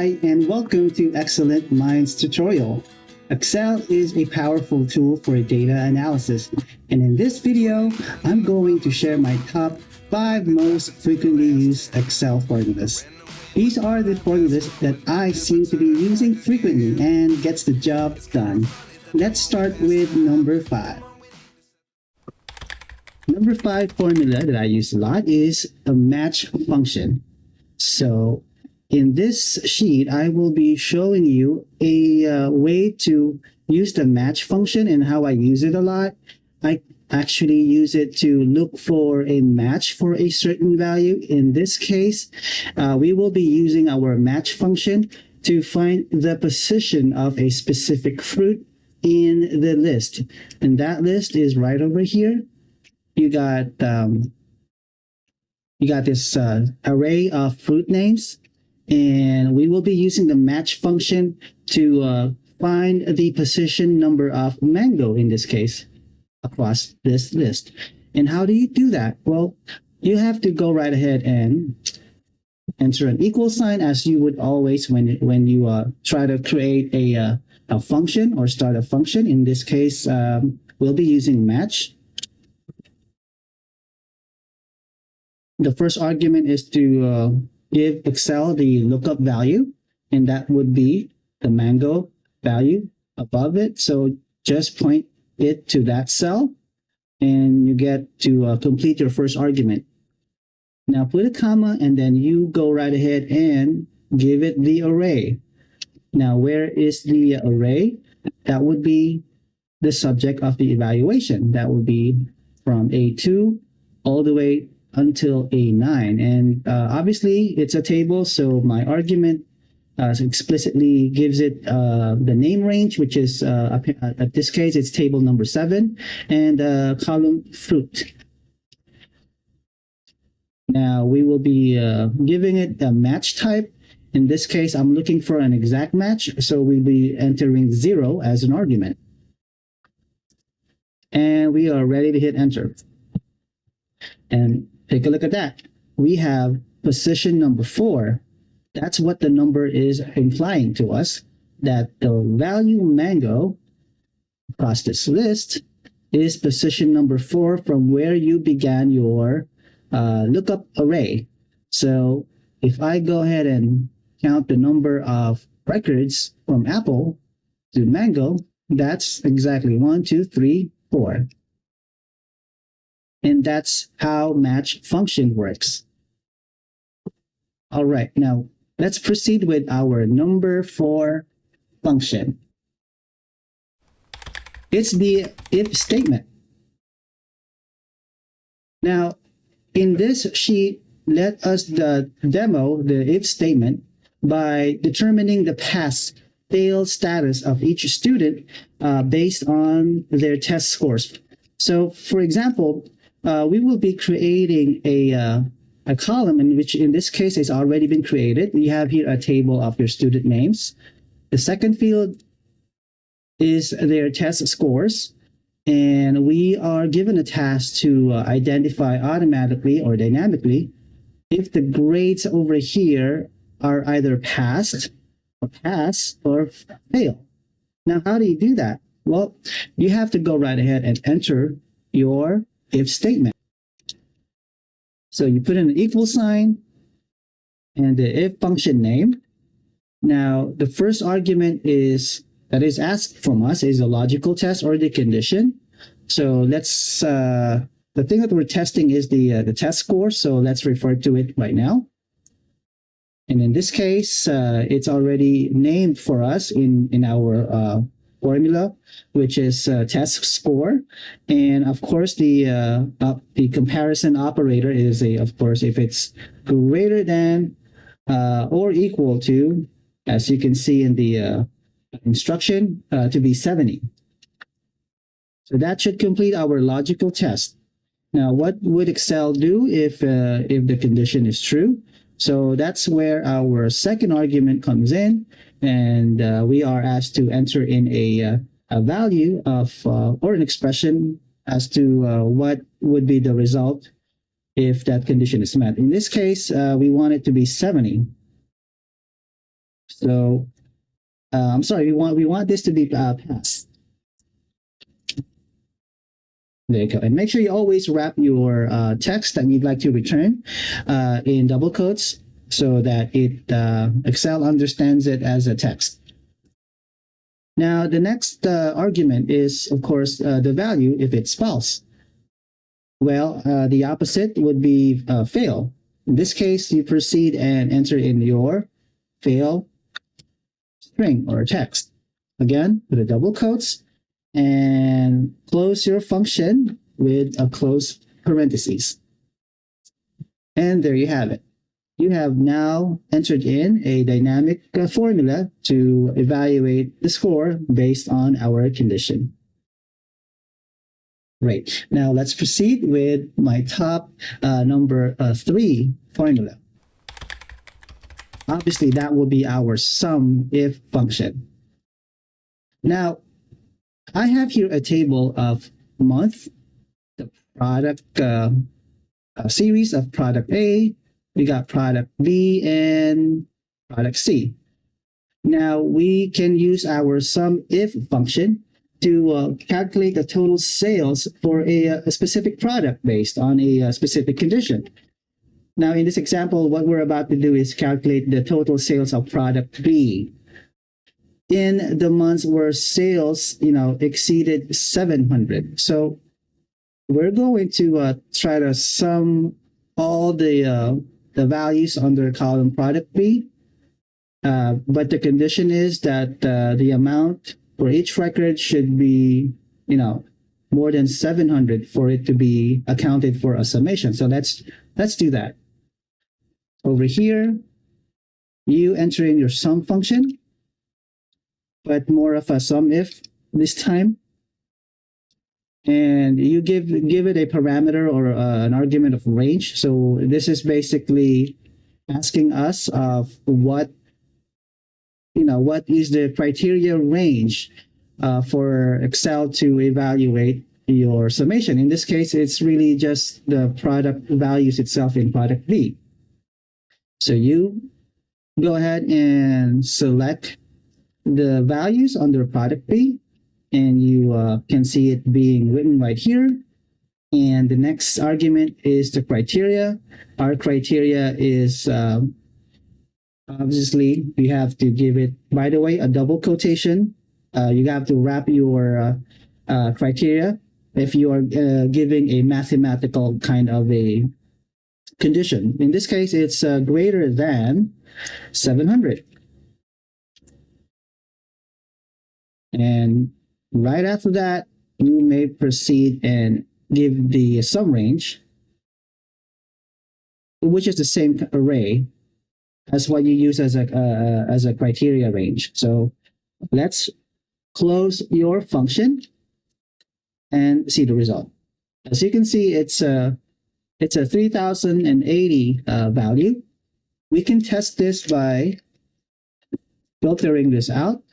Hi, and welcome to Excellent Minds tutorial. Excel is a powerful tool for data analysis, and in this video, I'm going to share my top 5 most frequently used Excel formulas. These are the formulas that I seem to be using frequently and gets the job done. Let's start with number 5. Number 5 formula that I use a lot is a match function. So in this sheet, I will be showing you a way to use the match function and how I use it a lot. I actually use it to look for a match for a certain value. In this case, we will be using our match function to find the position of a specific fruit in the list. And that list is right over here. You got this array of fruit names, and we will be using the match function to find the position number of mango in this case across this list. And how do you do that? Well, you have to go right ahead and enter an equal sign as you would always when you try to create a function or start a function. In this case, we'll be using match. The first argument is to give Excel the lookup value, and that would be the mango value above it. So just point it to that cell, and you get to complete your first argument. Now put a comma, and then you go right ahead and give it the array. Now where is the array? That would be the subject of the evaluation. That would be from A2 all the way until A9. And obviously it's a table, so my argument explicitly gives it the name range, which is at this case it's table number 7, and column fruit. Now we will be giving it a match type. In this case, I'm looking for an exact match, so we'll be entering 0 as an argument. And we are ready to hit enter. And take a look at that. We have position number 4. That's what the number is implying to us, that the value mango across this list is position number 4 from where you began your lookup array. So if I go ahead and count the number of records from apple to mango, that's exactly 1, 2, 3, 4. And that's how match function works. All right, now let's proceed with our number 4 function. It's the if statement. Now, in this sheet, let us demo the if statement by determining the pass-fail status of each student based on their test scores. So, for example, we will be creating a column in which, in this case, has already been created. We have here a table of your student names. The second field is their test scores, and we are given a task to identify automatically or dynamically if the grades over here are either passed or pass or fail. Now, how do you do that? Well, you have to go right ahead and enter your if statement. So you put in an equal sign and the if function name. Now the first argument that is asked from us is a logical test or the condition. So let's the thing that we're testing is the test score. So let's refer to it right now. And in this case, it's already named for us in our formula, which is test score. And of course, the comparison operator is of course, if it's greater than or equal to, as you can see in the instruction, to be 70. So that should complete our logical test. Now, what would Excel do if the condition is true? So that's where our second argument comes in, and we are asked to enter in a value of or an expression as to what would be the result if that condition is met. In this case, we want it to be 70. So I'm sorry, we want this to be passed. There you go. And make sure you always wrap your text that you'd like to return in double quotes so that Excel understands it as a text. Now, the next argument is, of course, the value if it's false. Well, the opposite would be fail. In this case, you proceed and enter in your fail string or text. Again, with a double quotes and close your function with a close parentheses. And there you have it. You have now entered in a dynamic formula to evaluate the score based on our condition. Great. Now let's proceed with my top number 3 formula. Obviously, that will be our sum if function. Now, I have here a table of month, the product series of product A, we got product B, and product C. Now, we can use our sum if function to calculate the total sales for a specific product based on a specific condition. Now, in this example, what we're about to do is calculate the total sales of product B in the months where sales, exceeded 700. So we're going to try to sum all the values under column product B. But the condition is that the amount for each record should be, more than 700 for it to be accounted for a summation. So let's do that. Over here, you enter in your sum function, but more of a sum if this time. And you give it a parameter or an argument of range. So this is basically asking us of what is the criteria range for Excel to evaluate your summation. In this case, it's really just the product values itself in product B. So you go ahead and select the values under product B, and you can see it being written right here. And the next argument is the criteria. Our criteria is obviously we have to give it, by the way, a double quotation. You have to wrap your criteria if you are giving a mathematical kind of a condition. In this case, it's greater than 700. And right after that, you may proceed and give the sum range, which is the same array as what you use as a criteria range. So let's close your function and see the result. As you can see, it's a 3080 value. We can test this by filtering this out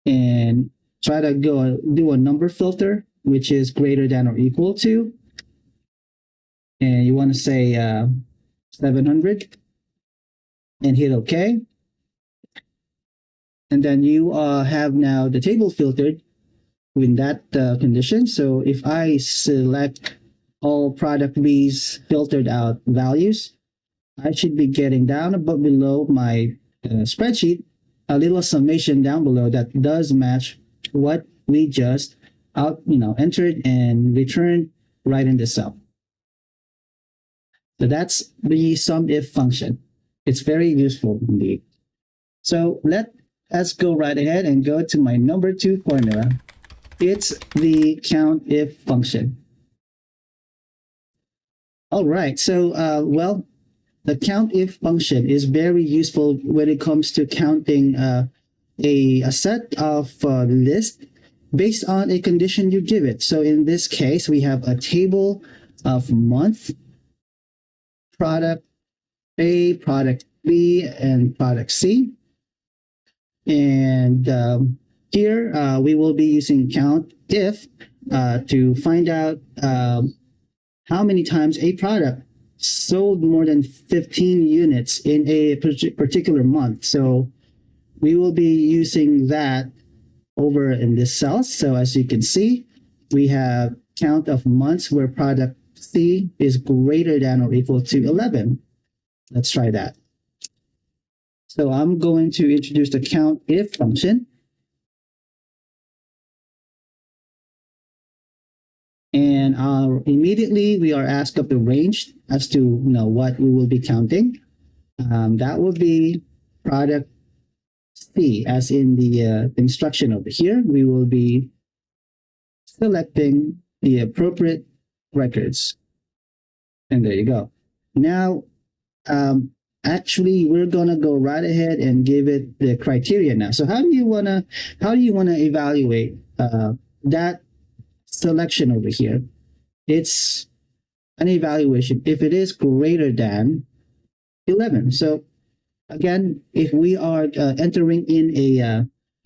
and try to do a number filter, which is greater than or equal to. And you want to say 700 and hit OK. And then you have now the table filtered with that condition. So if I select all product B's filtered out values, I should be getting down above below my spreadsheet a little summation down below that does match what we just entered and returned right in the cell. So that's the sum if function. It's very useful indeed. So let's go right ahead and go to my number 2 formula. It's the count if function. All right, so the count if function is very useful when it comes to counting a set of list based on a condition you give it. So in this case, we have a table of month, product A, product B, and product C. And here we will be using count if to find out how many times a product sold more than 15 units in a particular month. So we will be using that over in this cell. So as you can see, we have count of months where product C is greater than or equal to 11. Let's try that. So I'm going to introduce the count if function. And immediately we are asked of the range as to what we will be counting. That will be product C, as in the instruction over here. We will be selecting the appropriate records. And there you go. Now, actually, we're gonna go right ahead and give it the criteria now. So how do you wanna evaluate that selection over here? It's an evaluation if it is greater than 11. So again, if we are entering in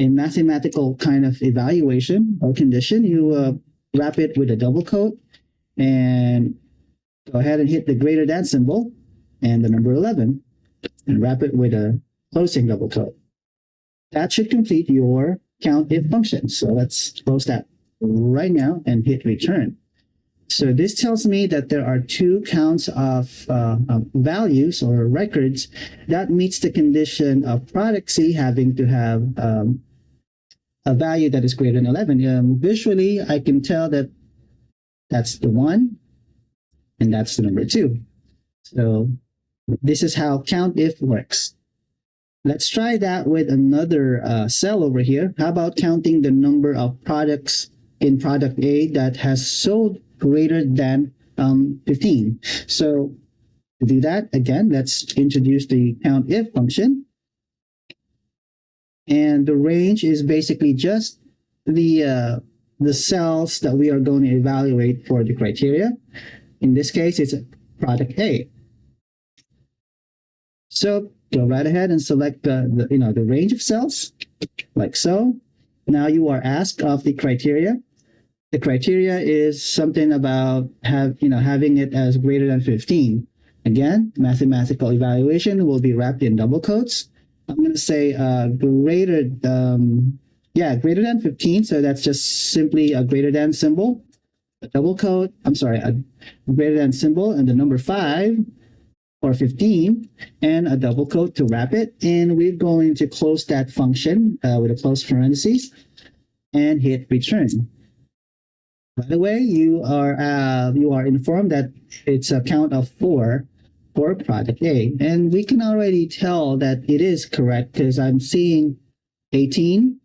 a mathematical kind of evaluation or condition, you wrap it with a double quote and go ahead and hit the greater than symbol and the number 11 and wrap it with a closing double quote. That should complete your count if function. So let's close that right now and hit return. So this tells me that there are two counts of values or records that meets the condition of product C having to have a value that is greater than 11. Visually, I can tell that that's the 1 and that's the number 2. So this is how count if works. Let's try that with another cell over here. How about counting the number of products in product A that has sold greater than 15. So to do that, again, let's introduce the count if function. And the range is basically just the cells that we are going to evaluate for the criteria. In this case, it's product A. So go right ahead and select the range of cells, like so. Now you are asked of the criteria. The criteria is something about having it as greater than 15. Again, mathematical evaluation will be wrapped in double quotes. I'm going to say greater than 15. So that's just simply a greater than symbol, a double quote. A greater than symbol and the number 5 or 15 and a double quote to wrap it. And we're going to close that function with a close parentheses and hit return. By the way, you are informed that it's a count of 4 for product A. And we can already tell that it is correct because I'm seeing 18,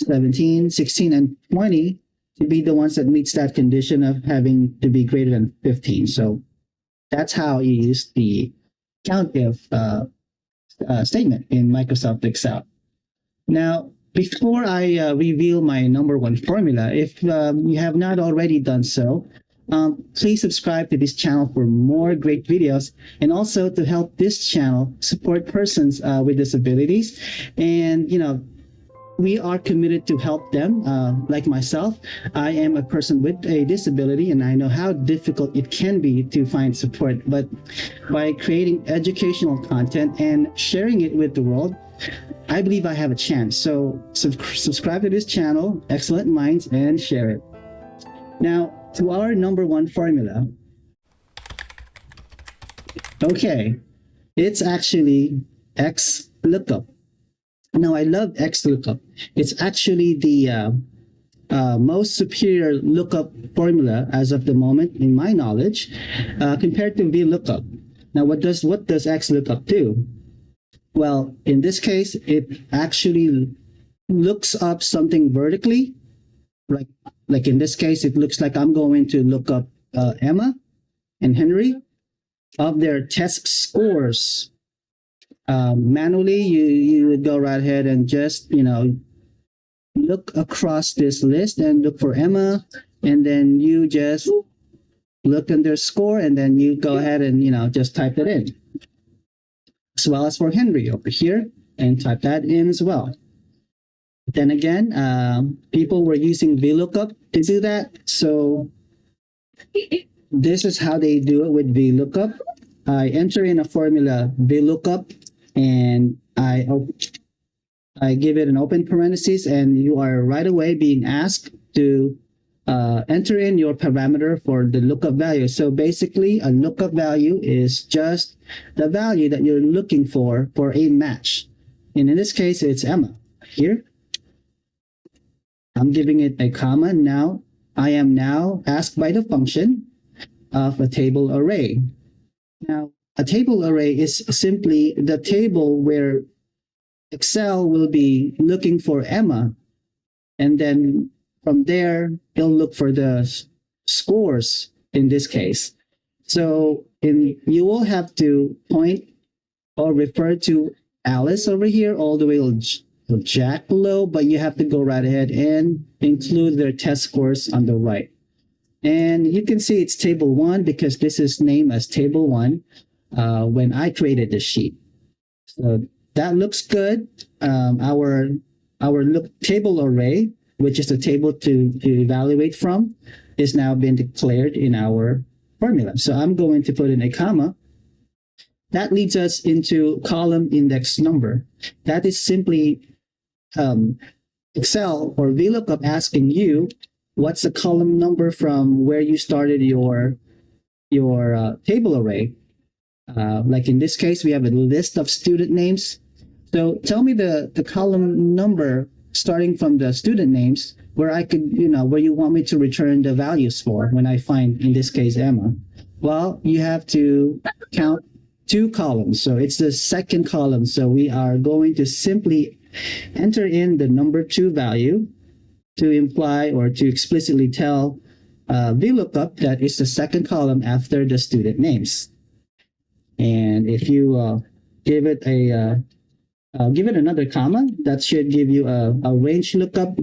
17, 16, and 20 to be the ones that meets that condition of having to be greater than 15. So that's how you use the count if statement in Microsoft Excel. Now, before I reveal my number one formula, if you have not already done so, please subscribe to this channel for more great videos and also to help this channel support persons with disabilities. And, we are committed to help them. Like myself, I am a person with a disability and I know how difficult it can be to find support. But by creating educational content and sharing it with the world, I believe I have a chance. So subscribe to this channel, Excellent Minds, and share it. Now, to our number one formula. Okay, it's actually X lookup. Now, I love X lookup. It's actually the most superior lookup formula as of the moment, in my knowledge, compared to VLOOKUP. Now, what does X lookup do? Well, in this case, it actually looks up something vertically. Like in this case, it looks like I'm going to look up Emma and Henry of their test scores. Manually, you would go right ahead and just, look across this list and look for Emma, and then you just look at their score, and then you go ahead and, just type it in. As well as for Henry over here, and type that in as well. Then again, people were using VLOOKUP to do that. So this is how they do it with VLOOKUP. I enter in a formula VLOOKUP, and I I give it an open parenthesis, and you are right away being asked to enter in your parameter for the lookup value. So basically, a lookup value is just the value that you're looking for a match. And in this case, it's Emma. Here, I'm giving it a comma. Now, I am now asked by the function of a table array. Now, a table array is simply the table where Excel will be looking for Emma, and then from there, it'll look for the scores in this case. So you will have to point or refer to Alice over here all the way to Jack below, but you have to go right ahead and include their test scores on the right. And you can see it's table 1 because this is named as table 1 when I created the sheet. So that looks good. Our table array, which is the table to evaluate from, is now been declared in our formula. So I'm going to put in a comma. That leads us into column index number. That is simply Excel or VLOOKUP asking you what's the column number from where you started your table array. Like in this case, we have a list of student names. So tell me the column number starting from the student names where I could, where you want me to return the values for when I find, in this case, Emma. Well, you have to count 2 columns. So it's the second column. So we are going to simply enter in the number 2 value to imply or to explicitly tell VLOOKUP that it's the second column after the student names. And if you give it another comma, that should give you a range lookup.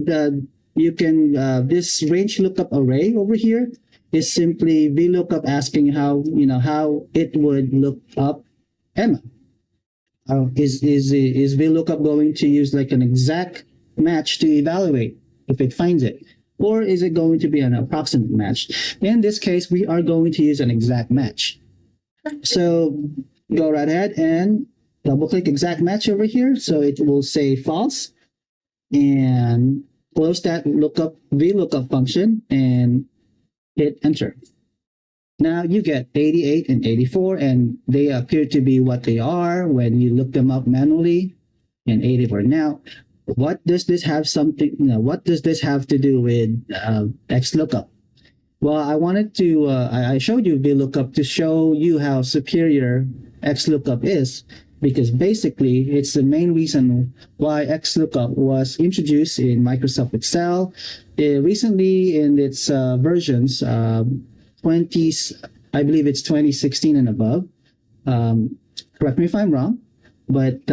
This range lookup array over here is simply VLOOKUP asking how it would look up Emma. Is VLOOKUP going to use like an exact match to evaluate if it finds it? Or is it going to be an approximate match? In this case, we are going to use an exact match. So go right ahead and double click exact match over here. So it will say false, and close that VLOOKUP function and hit enter. Now you get 88 and 84, and they appear to be what they are when you look them up manually in 84. Now, what does this have to do with XLOOKUP? Well, I wanted to, I showed you VLOOKUP to show you how superior XLOOKUP is, because basically it's the main reason why XLOOKUP was introduced in Microsoft Excel. Recently in its versions, I believe it's 2016 and above. Correct me if I'm wrong, but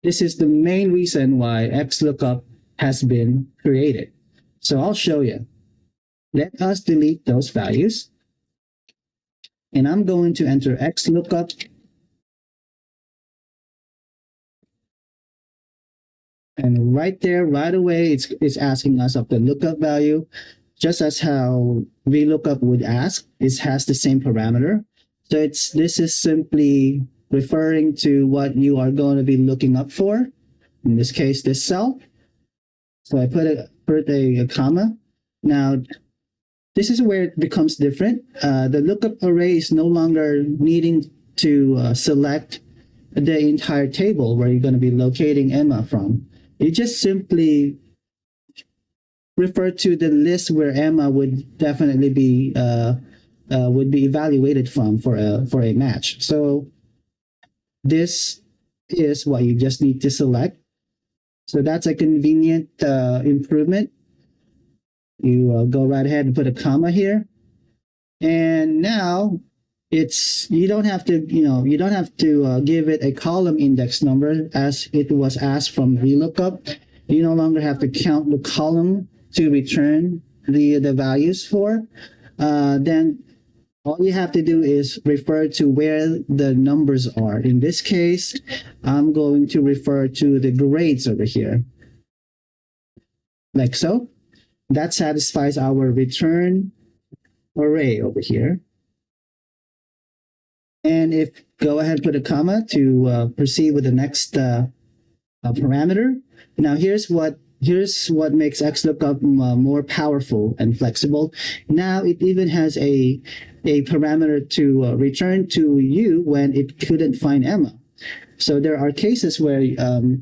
this is the main reason why XLOOKUP has been created. So I'll show you. Let us delete those values. And I'm going to enter XLOOKUP. And right there, right away, it's asking us of the lookup value, just as how VLOOKUP would ask. It has the same parameter. So this is simply referring to what you are going to be looking up for. In this case, this cell. So I put a comma. Now, this is where it becomes different. The lookup array is no longer needing to select the entire table where you're going to be locating Emma from. You just simply refer to the list where Emma would definitely be evaluated from for a match. So this is what you just need to select. So that's a convenient improvement. You go right ahead and put a comma here, and now you don't have to give it a column index number as it was asked from VLOOKUP. You no longer have to count the column to return the values for. Then all you have to do is refer to where the numbers are. In this case, I'm going to refer to the grades over here, like so. That satisfies our return array over here. And if go ahead and put a comma to proceed with the next parameter. Now here's what makes XLOOKUP more powerful and flexible. Now it even has a parameter to return to you when it couldn't find Emma. So there are cases where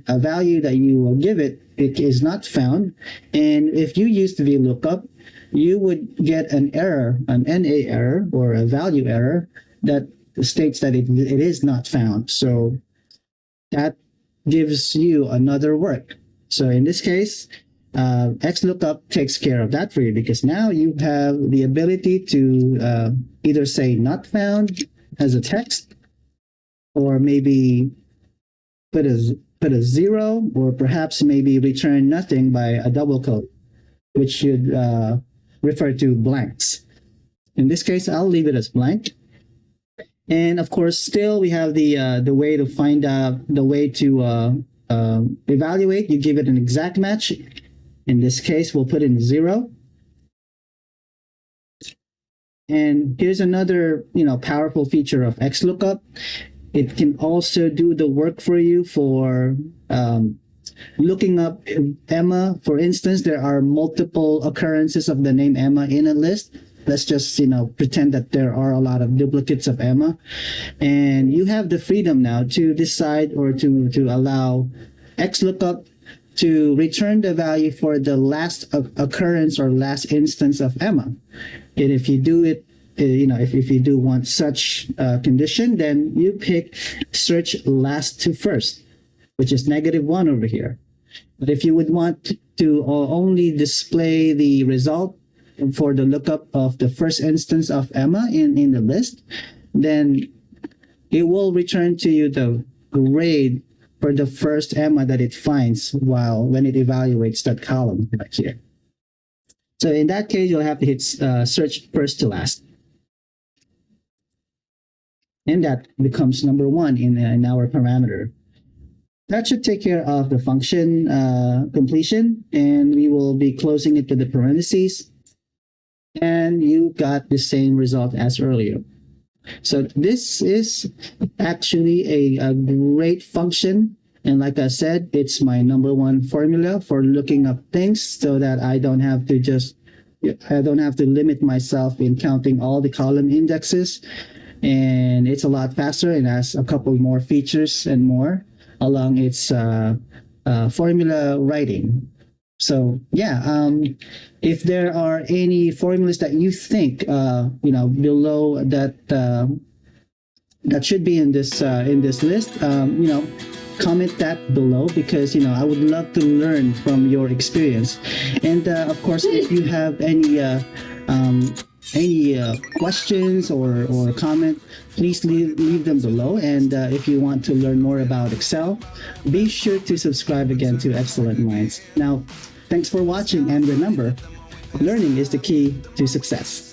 a value that you will give it is not found, and if you used VLOOKUP, you would get an error, an NA error or a value error that states that it is not found. So that gives you another work. So in this case, XLOOKUP takes care of that for you, because now you have the ability to either say not found as a text, or maybe put a zero, or perhaps maybe return nothing by a double quote, which should refer to blanks. In this case, I'll leave it as blank. And of course, still we have the way to find out, the way to evaluate. You give it an exact match. In this case, we'll put in 0. And here's another, powerful feature of XLOOKUP. It can also do the work for you for looking up Emma. For instance, there are multiple occurrences of the name Emma in a list. Let's just, pretend that there are a lot of duplicates of Emma. And you have the freedom now to decide, or to allow XLOOKUP to return the value for the last occurrence or last instance of Emma. And if you do it, if you do want such condition, then you pick search last to first, which is -1 over here. But if you would want to only display the result for the lookup of the first instance of Emma in the list, then it will return to you the grade for the first Emma that it finds when it evaluates that column right here. So in that case, you'll have to hit search first to last. And that becomes number 1 in our parameter. That should take care of the function completion, and we will be closing it to the parentheses. And you got the same result as earlier. So this is actually a great function. And like I said, it's my number 1 formula for looking up things, so that I don't have to limit myself in counting all the column indexes. And it's a lot faster, and has a couple more features and more along its formula writing. So yeah, if there are any formulas that you think below that should be in this list, comment that below, because I would love to learn from your experience. And of course, if you have any questions or comment, please leave them below. And if you want to learn more about Excel, be sure to subscribe again to Excellent Minds. Now, thanks for watching, and remember, learning is the key to success.